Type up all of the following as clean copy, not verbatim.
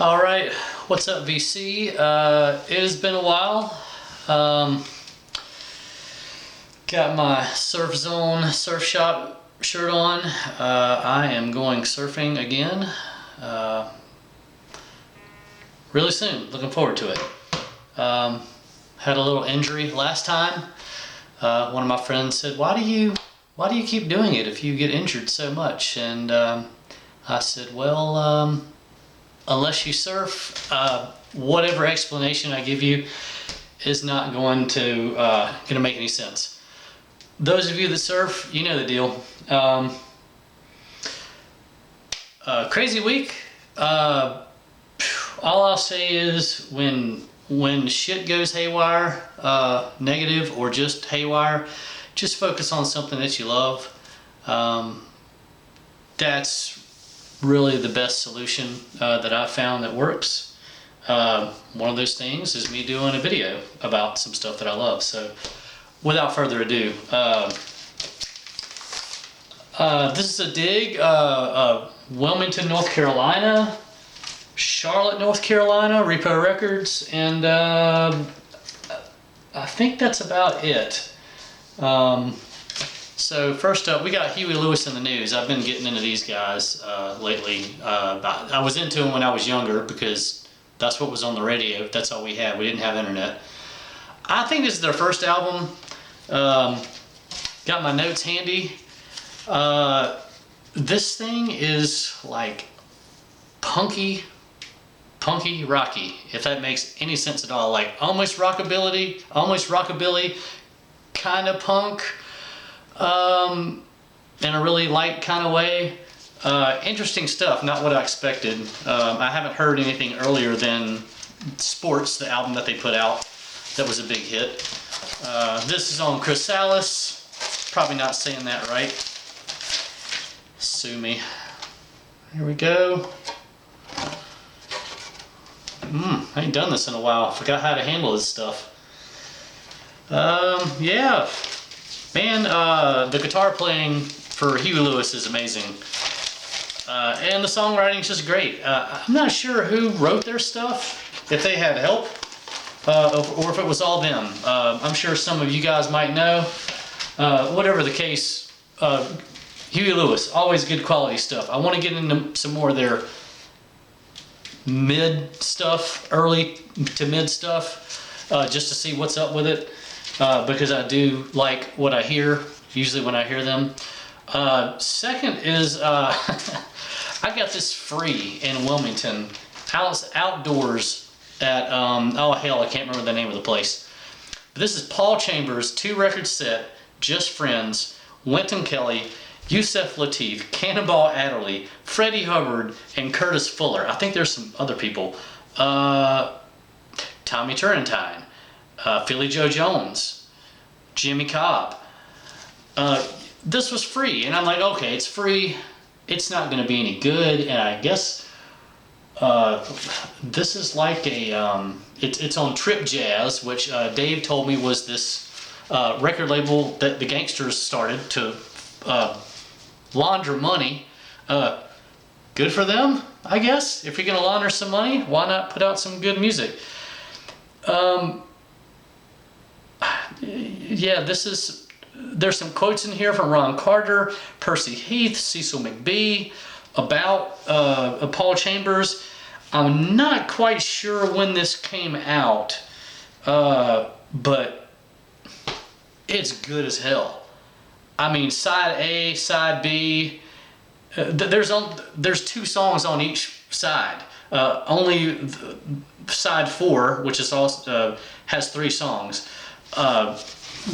All right, what's up, VC? It has been a while. Got my Surf Zone Surf Shop shirt on. I am going surfing again really soon. Looking forward to it. Had a little injury last time. One of my friends said, "Why do you keep doing it if you get injured so much?" And I said, "Well, unless you surf, whatever explanation I give you is not going to make any sense." Those of you that surf, you know the deal. Crazy week. All I'll say is when shit goes haywire, negative or just haywire, just focus on something that you love. That's really the best solution that I've found that works. One of those things is me doing a video about some stuff that I love. So without further ado, this is a dig. Wilmington, North Carolina, Charlotte, North Carolina, Repo Records, and I think that's about it. So first up, we got Huey Lewis in the News. I've been getting into these guys lately. I was into them when I was younger because that's what was on the radio. That's all we had. We didn't have internet. I think this is their first album. Got my notes handy. This thing is like punky rocky, if that makes any sense at all. Like almost rockabilly, kind of punk. In a really light kind of way. Interesting stuff, not what I expected. I haven't heard anything earlier than Sports, the album that they put out that was a big hit. This is on Chrysalis. Probably not saying that right. Sue me. Here we go. I ain't done this in a while. Forgot how to handle this stuff. Yeah. Man, the guitar playing for Huey Lewis is amazing. And the songwriting is just great. I'm not sure who wrote their stuff, if they had help, or if it was all them. I'm sure some of you guys might know. Whatever the case, Huey Lewis, always good quality stuff. I want to get into some more of their mid stuff, early to mid stuff, just to see what's up with it. Because I do like what I hear, usually when I hear them. Second is, I got this free in Wilmington, outdoors at, oh hell, I can't remember the name of the place. But this is Paul Chambers' 2-record set, Just Friends, Wynton Kelly, Yusef Lateef, Cannonball Adderley, Freddie Hubbard, and Curtis Fuller. I think there's some other people. Tommy Turrentine. Philly Joe Jones, Jimmy Cobb. This was free, and I'm like, okay, it's free. It's not going to be any good, and I guess this is like a. It's on Trip Jazz, which Dave told me was this record label that the gangsters started to launder money. Good for them, I guess. If you're going to launder some money, why not put out some good music? Yeah, there's some quotes in here from Ron Carter, Percy Heath, Cecil McBee about Paul Chambers. I'm not quite sure when this came out, but it's good as hell. I mean, side A, side B, there's 2 songs on each side. Only side 4, which is also has 3 songs.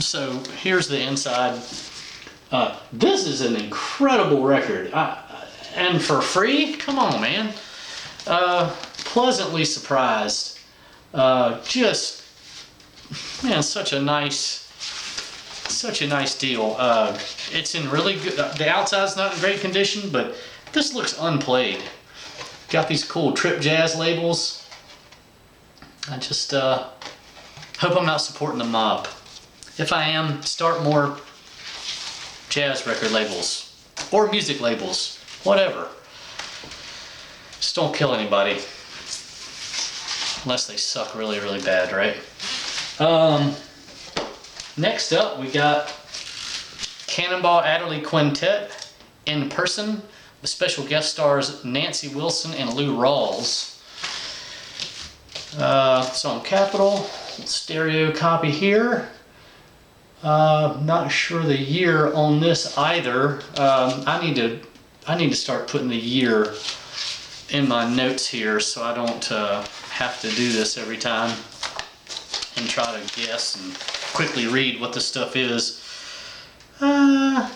So here's the inside. This is an incredible record, and for free? Come on, man. Pleasantly surprised. Just, man, such a nice deal. It's in really good. The outside's not in great condition, but this looks unplayed. Got these cool Trip Jazz labels. I just hope I'm not supporting the mob. If I am, start more jazz record labels or music labels, whatever. Just don't kill anybody. unless they suck really, really bad, right? Next up, we got Cannonball Adderley Quintet in person with special guest stars Nancy Wilson and Lou Rawls. It's on Capitol, stereo copy here. Not sure the year on this either. I need to start putting the year in my notes here so I don't have to do this every time and try to guess and quickly read what this stuff is. Yeah,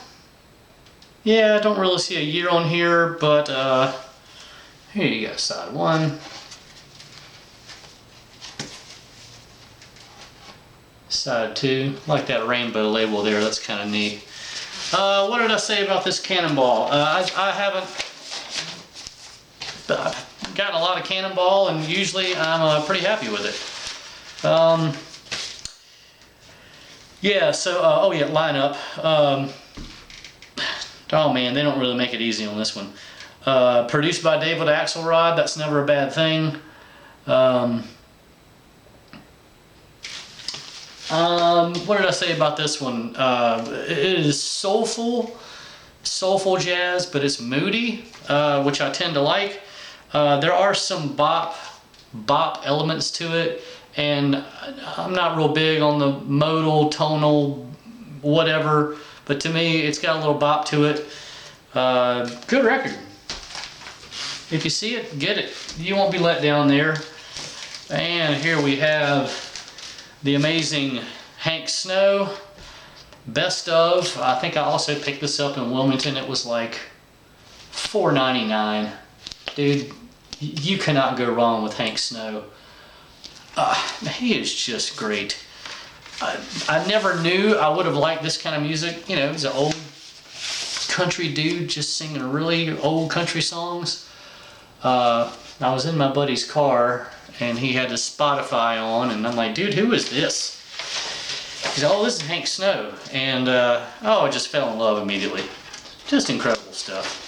I don't really see a year on here, but here you go, side one. Side two, like that rainbow label there, that's kind of neat. What did I say about this Cannonball? I haven't gotten a lot of Cannonball, and usually I'm pretty happy with it. Yeah, so, oh yeah, lineup. Oh man, they don't really make it easy on this one. Produced by David Axelrod, that's never a bad thing. What did I say about this one? It is soulful jazz, but it's moody, which I tend to like. There are some bop elements to it, and I'm not real big on the modal, tonal, whatever, but to me it's got a little bop to it. Good record. If you see it, get it. You won't be let down there. And here we have the amazing Hank Snow, best of. I think I also picked this up in Wilmington. It was like $4.99. Dude, you cannot go wrong with Hank Snow. He is just great. I never knew I would have liked this kind of music. You know, he's an old country dude just singing really old country songs. I was in my buddy's car and he had his Spotify on, and I'm like, dude, who is this? He said, oh, this is Hank Snow. And I just fell in love immediately. Just incredible stuff.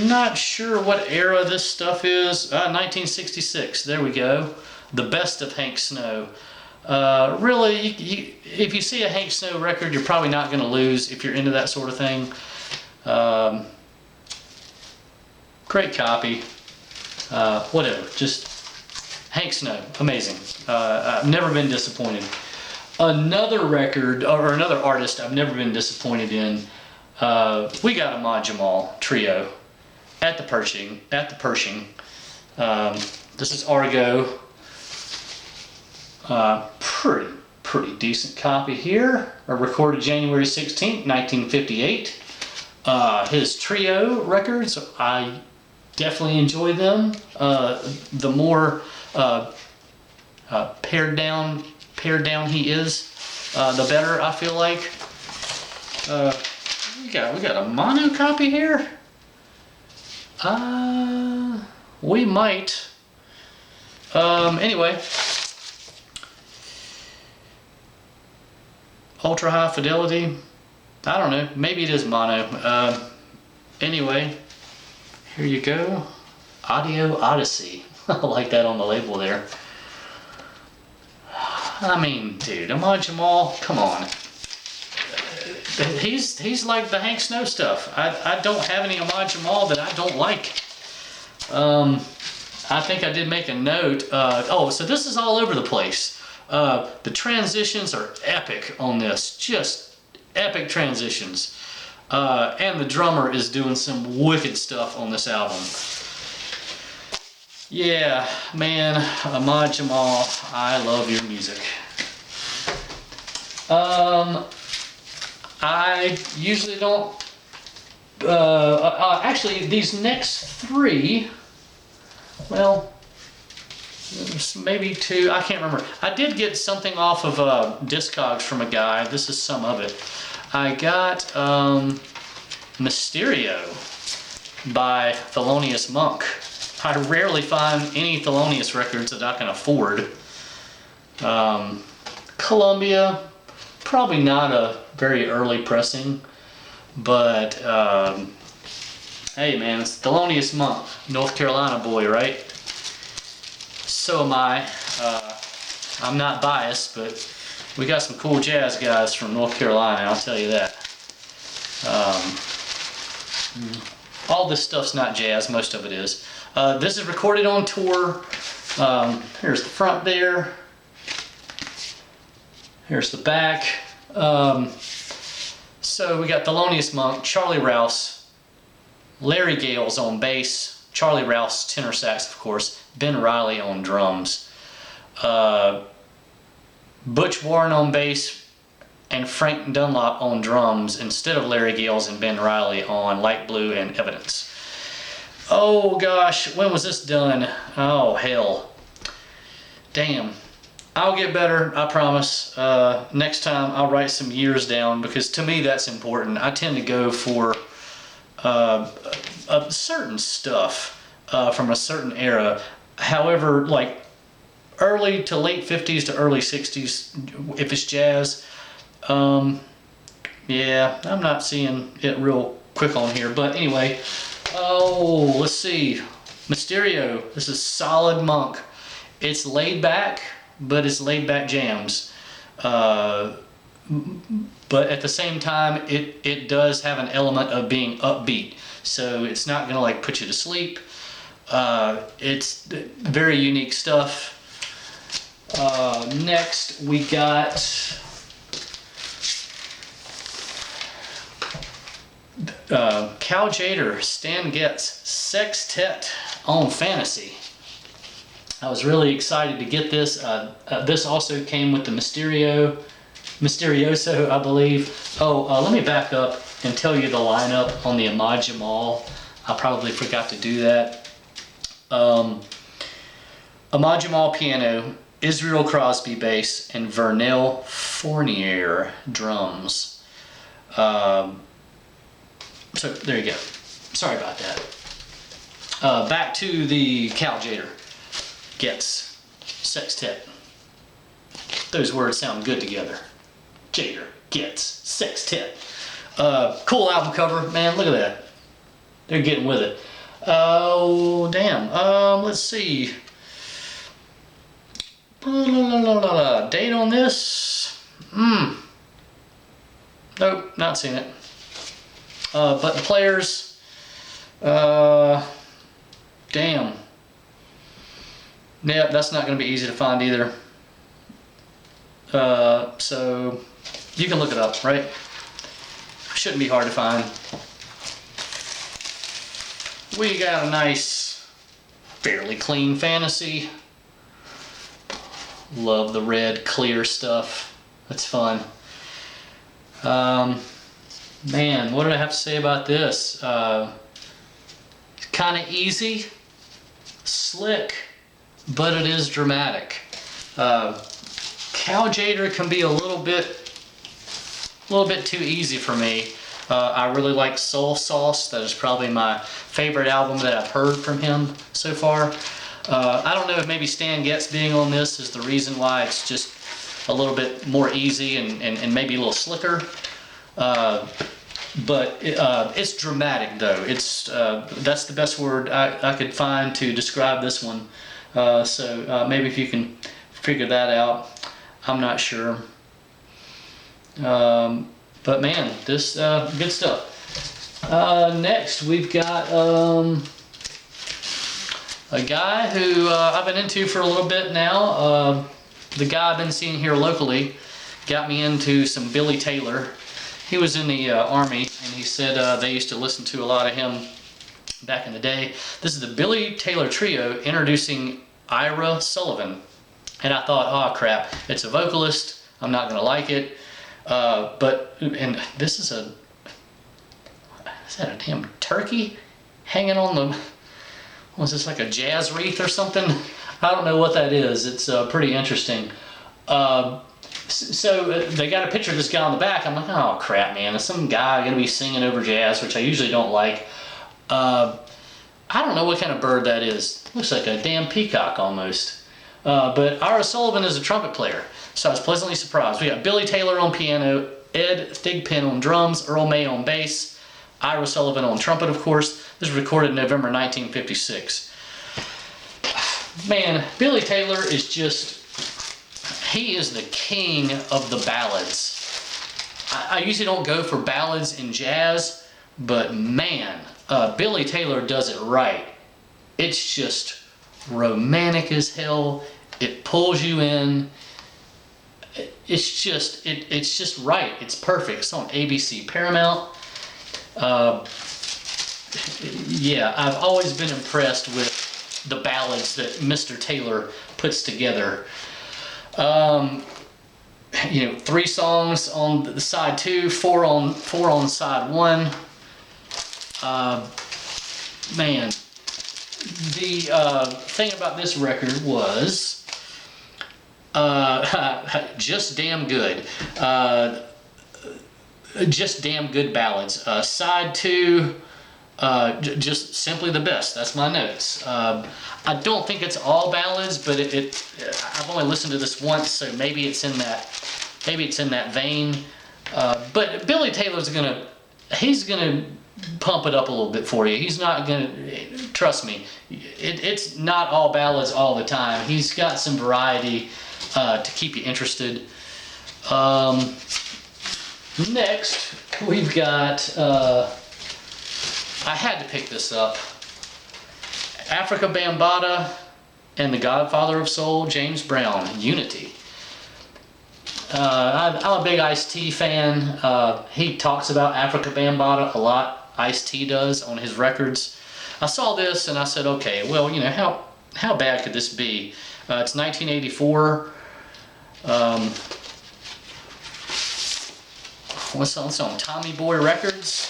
Not sure what era this stuff is. 1966, there we go. The best of Hank Snow. Really, if you see a Hank Snow record, you're probably not going to lose if you're into that sort of thing. Great copy. Whatever, just Hank Snow, amazing. I've never been disappointed. Another record, or another artist I've never been disappointed in, we got Ahmad Jamal Trio at the Pershing. This is Argo. Pretty decent copy here. Recorded January 16th, 1958. His Trio records, I definitely enjoy them. The more pared down he is, the better I feel like. We got a mono copy here. We might. Anyway, ultra high fidelity. I don't know. Maybe it is mono. Anyway, here you go. Audio Odyssey. I like that on the label there. I mean, dude, Ahmad Jamal, come on. He's like the Hank Snow stuff. I don't have any Ahmad Jamal that I don't like. I think I did make a note. So this is all over the place. The transitions are epic on this. Just epic transitions. And the drummer is doing some wicked stuff on this album. Yeah, man, Ahmad Jamal, I love your music. I usually don't, actually these next three, well, maybe two, I can't remember. I did get something off of Discogs from a guy. This is some of it. I got Mysterio by Thelonious Monk. I rarely find any Thelonious records that I can afford. Columbia, probably not a very early pressing, but hey man, it's Thelonious Monk, North Carolina boy, right? so am I. I'm not biased, but we got some cool jazz guys from North Carolina, I'll tell you that. All this stuff's not jazz, most of it is. This is recorded on tour. Here's the front there. Here's the back. So we got Thelonious Monk, Charlie Rouse, Larry Gales on bass, Charlie Rouse tenor sax, of course, Ben Riley on drums, Butch Warren on bass, and Frank Dunlop on drums instead of Larry Gales and Ben Riley on Light Blue and Evidence. Oh gosh, when was this done? Oh hell. Damn. I'll get better, I promise. Next time I'll write some years down, because to me that's important. I tend to go for certain stuff from a certain era. However, like early to late 50s to early 60s, if it's jazz, yeah, I'm not seeing it real quick on here. But anyway, oh, let's see. Mysterio, this is solid Monk. It's laid back, but it's laid back jams. But at the same time, it does have an element of being upbeat. So it's not gonna like put you to sleep. It's very unique stuff. Next we got Cal Tjader, Stan Getz, Sextet on Fantasy. I was really excited to get this. This also came with the Mysterioso, I believe. Oh, let me back up and tell you the lineup on the Ahmad Jamal. I probably forgot to do that. Ahmad Jamal piano, Israel Crosby bass, and Vernel Fournier drums. So there you go. Sorry about that. Back to the Cal Tjader. Getz, Sextet. Those words sound good together. Tjader, Getz, Sextet. Cool album cover, man. Look at that. They're getting with it. Oh damn. Let's see. Date on this? Nope, not seen it. But the players. Damn. Yeah, that's not going to be easy to find either. So you can look it up, right? Shouldn't be hard to find. We got a nice, fairly clean Fantasy. Love the red, clear stuff. That's fun. Man, what do I have to say about this? Kind of easy, slick, but it is dramatic. Cal Tjader can be a little bit too easy for me. I really like Soul Sauce. That is probably my favorite album that I've heard from him so far. I don't know if maybe Stan Getz being on this is the reason why it's just a little bit more easy and maybe a little slicker. But it's dramatic though. It's that's the best word I could find to describe this one. So maybe if you can figure that out, I'm not sure. But man, this good stuff. Next we've got a guy who I've been into for a little bit now. The guy I've been seeing here locally got me into some Billy Taylor. He was in the Army, and he said they used to listen to a lot of him back in the day. This is the Billy Taylor Trio introducing Ira Sullivan. And I thought, oh crap, it's a vocalist, I'm not gonna like it. And this is that a damn turkey hanging on the, was this like a jazz wreath or something? I don't know what that is. It's pretty interesting. So they got a picture of this guy on the back. I'm like, oh crap, man, is some guy gonna be singing over jazz, which I usually don't like. I don't know what kind of bird that is. Looks like a damn peacock almost. But Ira Sullivan is a trumpet player, so I was pleasantly surprised. We got Billy Taylor on piano, Ed Thigpen on drums, Earl May on bass, Ira Sullivan on trumpet, of course. This was recorded in November 1956. Man, Billy Taylor is just, he is the king of the ballads. I usually don't go for ballads in jazz, but man, Billy Taylor does it right. It's just romantic as hell. It pulls you in. It's just right. It's perfect. It's on ABC Paramount. Yeah, I've always been impressed with the ballads that Mr. Taylor puts together. You know, 3 songs on the side 2, 4 on side 1. Man, the thing about this record was just damn good. Just damn good ballads. Side 2, just simply the best. That's my notes. I don't think it's all ballads, but I've only listened to this once, so maybe it's in that vein. But Billy Taylor's he's gonna pump it up a little bit for you. He's not gonna, trust me, it's not all ballads all the time. He's got some variety to keep you interested. Next, we've got, I had to pick this up, Afrika Bambaataa and the Godfather of Soul, James Brown, Unity. I'm a big Ice-T fan. He talks about Afrika Bambaataa a lot. Ice-T does on his records. I saw this and I said, okay, well, you know, how bad could this be? It's 1984. What's on Tommy Boy Records?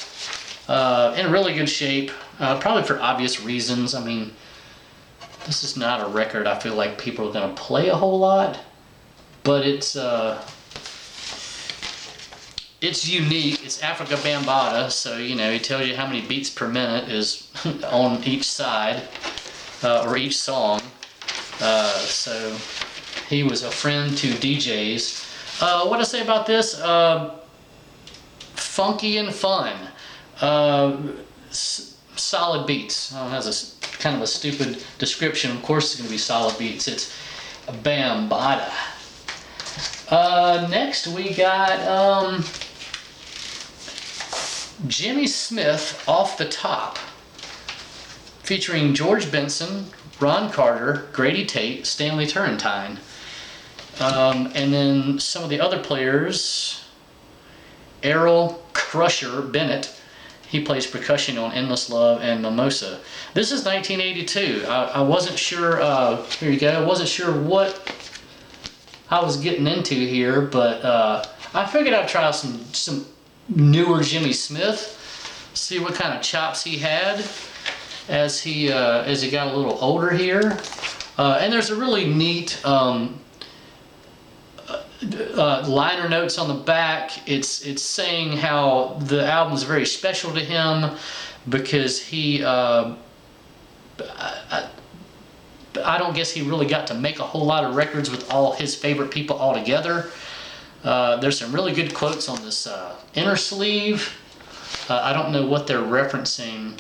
In really good shape, probably for obvious reasons. I mean, this is not a record I feel like people are going to play a whole lot, but it's unique. It's Afrika Bambaataa, so you know, it tells you how many beats per minute is on each side or each song. So he was a friend to DJs. What I say about this? Funky and fun. Solid beats. Has a kind of a stupid description. Of course, it's going to be solid beats. It's Bambaataa. Next, we got Jimmy Smith, Off the Top, featuring George Benson, Ron Carter, Grady Tate, Stanley Turrentine, and then some of the other players. Errol Crusher Bennett, he plays percussion on Endless Love and Mimosa. This is 1982. I wasn't sure, here you go, I wasn't sure what I was getting into here, but I figured I'd try some newer Jimmy Smith, see what kind of chops he had as he got a little older here. And there's a really neat liner notes on the back. It's saying how the album's very special to him because he I don't guess he really got to make a whole lot of records with all his favorite people all together. There's some really good quotes on this inner sleeve. I don't know what they're referencing.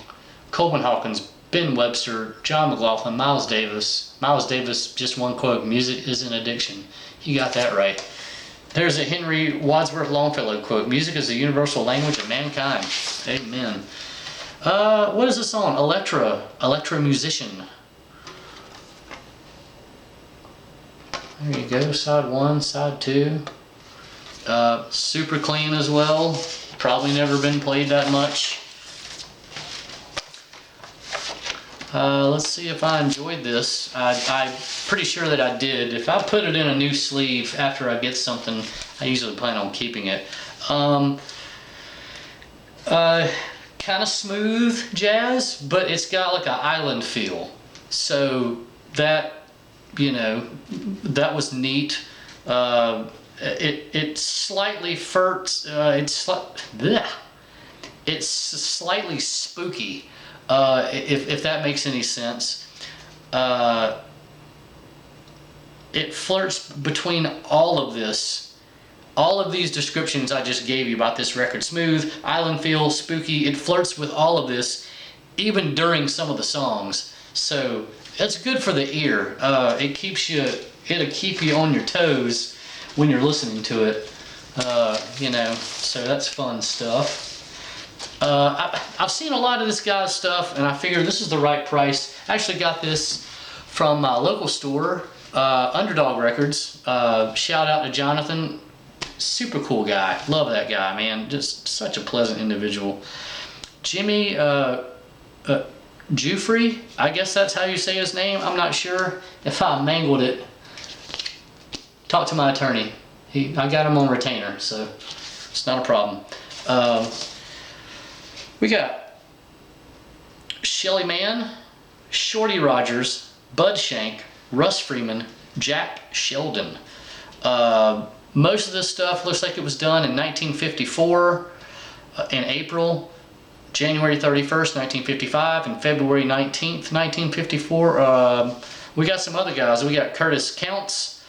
Coleman Hawkins, Ben Webster, John McLaughlin, Miles Davis. Miles Davis, just one quote, music is an addiction. You got that right. There's a Henry Wadsworth Longfellow quote, music is the universal language of mankind. Amen. What is this song? Electra Musician. There you go, side 1, side 2. Super clean as well. Probably never been played that much. Let's see if I enjoyed this. I'm pretty sure that I did. If I put it in a new sleeve after I get something, I usually plan on keeping it. Kind of smooth jazz, but it's got like an island feel. So that, you know, that was neat. It slightly it's slightly spooky. If that makes any sense. It flirts between all of these descriptions I just gave you about this record. Smooth, island feel, spooky. It flirts with all of this even during some of the songs. So it's good for the ear. It'll keep you on your toes when you're listening to it. So that's fun stuff. I've seen a lot of this guy's stuff, and I figured this is the right price. I actually got this from my local store, Underdog Records. Shout out to Jonathan. Super cool guy. Love that guy, man. Just such a pleasant individual. Jimmy Jufrey, I guess that's how you say his name. I'm not sure. If I mangled it, talk to my attorney. I got him on retainer, so it's not a problem. We got Shelly Manne, Shorty Rogers, Bud Shank, Russ Freeman, Jack Sheldon. Most of this stuff looks like it was done in 1954 in April, January 31st, 1955, and February 19th, 1954. We got some other guys. We got Curtis Counts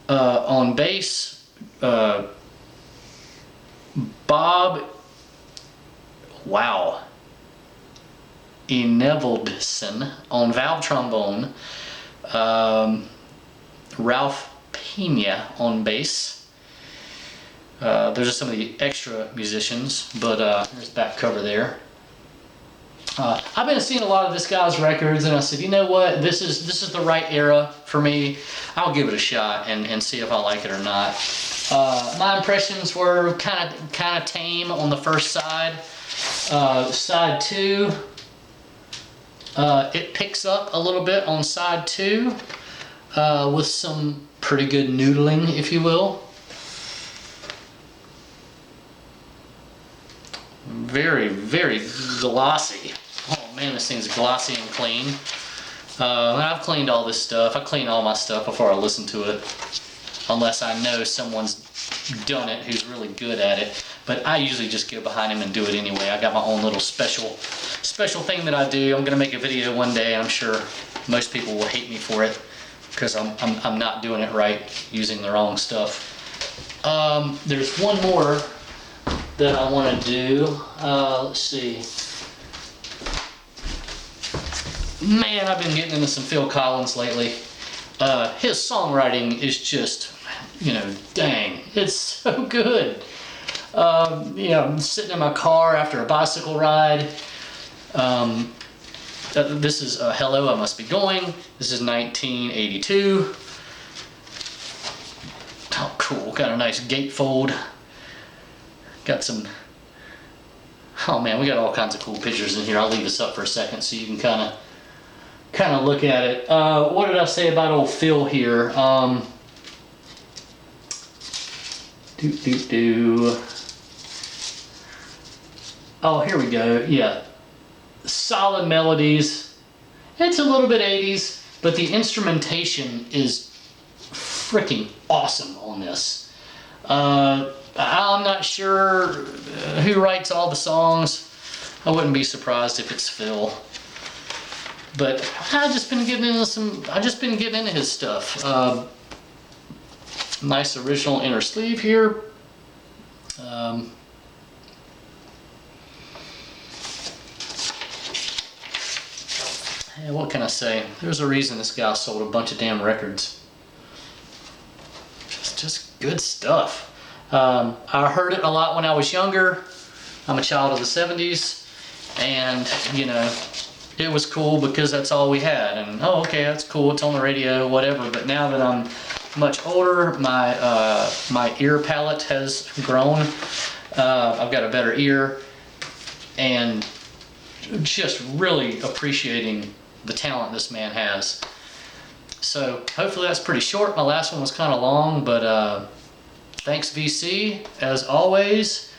on bass, Bob Enevoldson on valve trombone, Ralph Pena on bass. Those are some of the extra musicians, but there's back cover there. I've been seeing a lot of this guy's records, and I said, you know what, this is the right era for me. I'll give it a shot and see if I like it or not. My impressions were kind of tame on the first side. Side 2, it picks up a little bit on side 2 with some pretty good noodling, if you will. Very, very glossy. Oh man, this thing's glossy and clean. I've cleaned all this stuff. I clean all my stuff before I listen to it, unless I know someone's done it who's really good at it. But I usually just go behind him and do it anyway. I got my own little special thing that I do. I'm gonna make a video one day, and I'm sure most people will hate me for it because I'm not doing it right, using the wrong stuff. There's one more that I want to do. Let's see. Man, I've been getting into some Phil Collins lately. His songwriting is just, dang, it's so good. I'm sitting in my car after a bicycle ride. This is Hello, I Must Be Going. This is 1982. Oh, cool. Got a nice gatefold. Got some, oh man, we got all kinds of cool pictures in here. I'll leave this up for a second so you can kind of look at it. What did I say about old Phil here? Oh, here we go. Yeah, solid melodies. It's a little bit 80s, but the instrumentation is freaking awesome on this. I'm not sure who writes all the songs. I wouldn't be surprised if it's Phil. But I've just been getting into his stuff. Nice original inner sleeve here. Hey, what can I say? There's a reason this guy sold a bunch of damn records. Just good stuff. I heard it a lot when I was younger. I'm a child of the 70s, and it was cool because that's all we had. And oh, okay, that's cool. It's on the radio, whatever. But now that I'm much older, my ear palate has grown. I've got a better ear, and just really appreciating the talent this man has. So hopefully that's pretty short. My last one was kind of long, but thanks VC as always,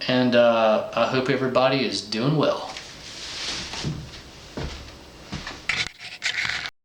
and I hope everybody is doing well.